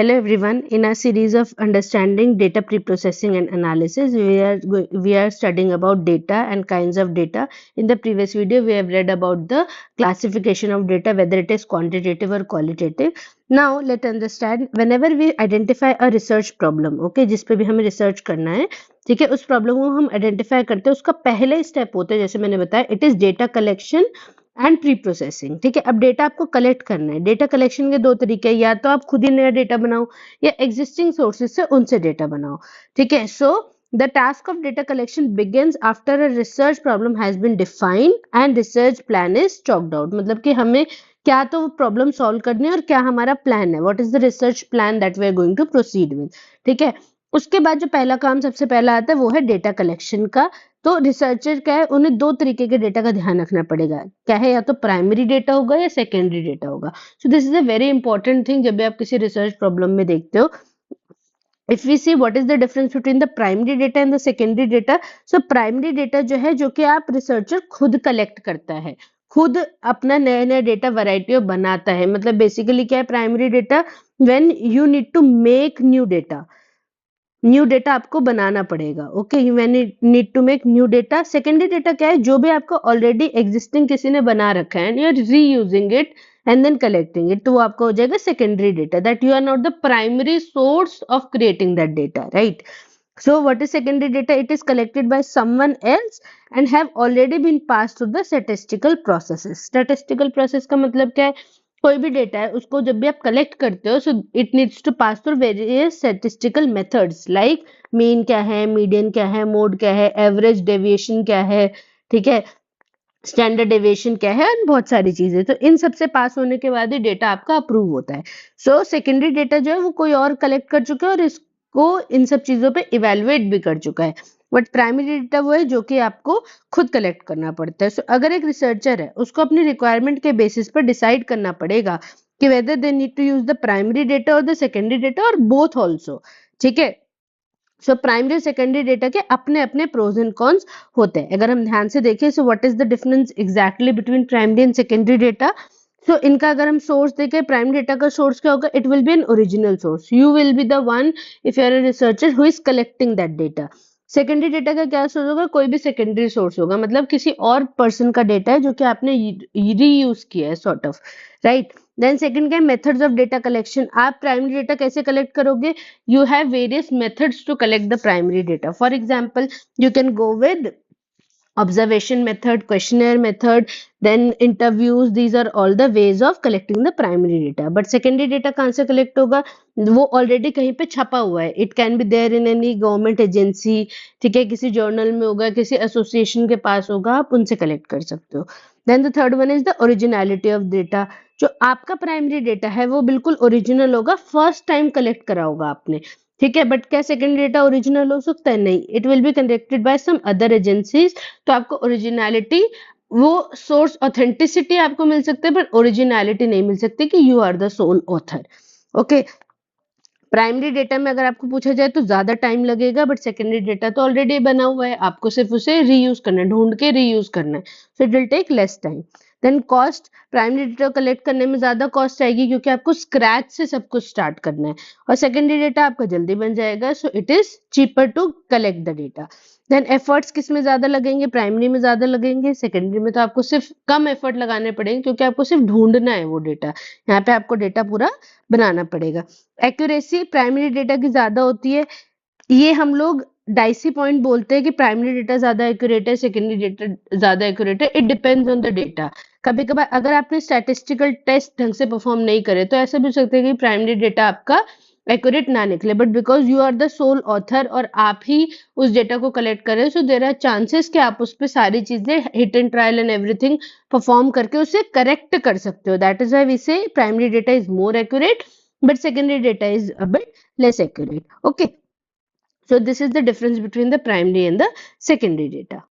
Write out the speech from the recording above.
Hello everyone. In our series of understanding data preprocessing and analysis, we are studying about data and kinds of data. In the previous video, we have read about the classification of data, whether it is quantitative or qualitative. Now let's understand whenever we identify a research problem, okay, जिस पे भी हमें research करना है, ठीक है, उस problem को हम identify करते हैं, उसका पहले step होता है, जैसे मैंने बताया, it is data collection and pre processing. ठीक है, अब डेटा आपको कलेक्ट करना है. डेटा कलेक्शन के दो तरीके हैं, या तो आप खुद ही नया डेटा बनाओ या एग्जिस्टिंग सोर्सेज से उनसे डेटा बनाओ. ठीक है, सो the task of data collection begins after a research problem has been defined and research plan is chalked out. मतलब कि हमें क्या तो प्रॉब्लम सॉल्व करनी है और क्या हमारा प्लान है, what is the research plan that we are going to proceed with. ठीक है, उसके बाद जो पहला काम सबसे पहला आता है वो है डेटा कलेक्शन का. तो रिसर्चर क्या है, उन्हें दो तरीके के डेटा का ध्यान रखना पड़ेगा. क्या है, या तो प्राइमरी डेटा होगा या सेकेंडरी डेटा होगा. So this is a very important thing जब भी आप किसी रिसर्च प्रॉब्लम में देखते हो. If we see what is the difference between the primary data and the secondary data. So primary data जो है, जो कि आप रिसर्चर खुद कलेक्ट करता है, खुद अपना नया नया डेटा वैरायटी बनाता है. मतलब बेसिकली क्या है primary data, when you need to make new data आपको बनाना पड़ेगा. Okay, you need to make new data. Secondary data क्या है, जो भी आपको ऑलरेडी एग्जिस्टिंग किसी ने बना रखा है, you are reusing it and then collecting it, तो वो आपका हो जाएगा secondary data. That you are not the primary source of creating that data, right. So what is secondary data? It is collected by someone else and have already been passed through the statistical processes. Statistical process का मतलब क्या है, कोई भी data है उसको जब भी आप कलेक्ट करते हो, so it needs to pass through various statistical methods like mean क्या है, मीडियन क्या है, मोड क्या है, एवरेज डेविएशन क्या है, ठीक है, स्टैंडर्ड डेविएशन क्या है, और बहुत सारी चीजें. तो इन सब से पास होने के बाद ही डेटा आपका अप्रूव होता है. सो सेकेंडरी डेटा जो है वो कोई और कलेक्ट कर चुका है और इसको इन सब चीजों पे इवेलुएट भी कर चुका है. बट प्राइमरी डेटा वो है जो कि आपको खुद कलेक्ट करना पड़ता है. सो अगर एक रिसर्चर है, उसको अपनी रिक्वायरमेंट के बेसिस पर डिसाइड करना पड़ेगा कि whether they need to use the primary data और द सेकेंडरी डेटा और बोथ ऑल्सो. ठीक है, सो प्राइमरी और सेकेंडरी डेटा के अपने अपने प्रोज एंड कॉन्स होते हैं. अगर हम ध्यान से देखें, so what is the difference exactly between primary and secondary data. So इनका अगर हम सोर्स देखें, प्राइमरी डेटा का सोर्स क्या होगा, it will be an original source. You will be the one if you are a researcher who is collecting that data. Secondary data का क्या source होगा, कोई भी सेकेंडरी सोर्स होगा, मतलब किसी और पर्सन का डेटा है जो कि आपने रीयूज किया है, sort of, right. Then second क्या है, मेथड्स ऑफ डेटा कलेक्शन. आप प्राइमरी डेटा कैसे कलेक्ट करोगे, you have various methods to collect the primary data. For example, you can go with observation method, questionnaire method, then interviews. These are all the ways of collecting the primary data. But secondary data कहाँ से collect होगा, वो already कहीं पे छपा हुआ है. It can be there in any government agency, ठीक है, किसी journal में होगा, किसी association के पास होगा, आप उनसे collect कर सकते हो. Then the third one is the originality of data. जो आपका प्राइमरी डेटा है वो बिल्कुल ओरिजिनल होगा, फर्स्ट टाइम कलेक्ट करा होगा आपने. ठीक है, बट क्या सेकंड डेटा ओरिजिनल हो सकता है, नहीं. It will be collected by some other agencies. तो आपको ओरिजिनलिटी, वो सोर्स ऑथेंटिसिटी आपको मिल सकती है, बट ओरिजिनलिटी नहीं मिल सकती कि you are the sole author. Okay, primary data में अगर आपको पूछा जाए तो ज्यादा टाइम लगेगा, बट सेकेंडरी डेटा तो ऑलरेडी बना हुआ है, आपको सिर्फ उसे रीयूज करना है, ढूंढ के रीयूज करना है. So it will take less time. Then cost, primary data collect करने में ज्यादा कॉस्ट आएगी क्योंकि आपको स्क्रैच से सब कुछ स्टार्ट करना है, और सेकेंडरी डेटा आपका जल्दी बन जाएगा. So it is cheaper to collect the data. Then efforts किस में ज्यादा लगेंगे, प्राइमरी में ज्यादा लगेंगे. सेकेंडरी में तो आपको सिर्फ कम एफर्ट लगाने पड़ेंगे क्योंकि आपको सिर्फ ढूंढना है वो डेटा, यहाँ पे आपको डेटा पूरा बनाना पड़ेगा. एक्यूरेसी प्राइमरी डेटा की ज्यादा होती है. ये हम लोग डाइसी पॉइंट बोलते हैं कि प्राइमरी डेटा ज्यादा एक्यूरेट है, सेकेंडरी डेटा ज्यादा एक्यूरेट है. It depends on the data. कभी कभार अगर आपने स्टैटिस्टिकल टेस्ट ढंग से परफॉर्म नहीं करे तो ऐसा भी हो सकता है कि प्राइमरी डेटा आपका एक्यूरेट ना निकले, but because you are the sole author और आप ही उस डेटा को कलेक्ट कर रहे हो, सो देयर आर चांसेस कि आप उस पर सारी चीजें hit and trial and everything perform करके उसे करेक्ट कर सकते हो. दैट इज व्हाई वी से primary data is more accurate but secondary data is a bit less accurate. Okay, so this is the difference between the primary and the secondary data.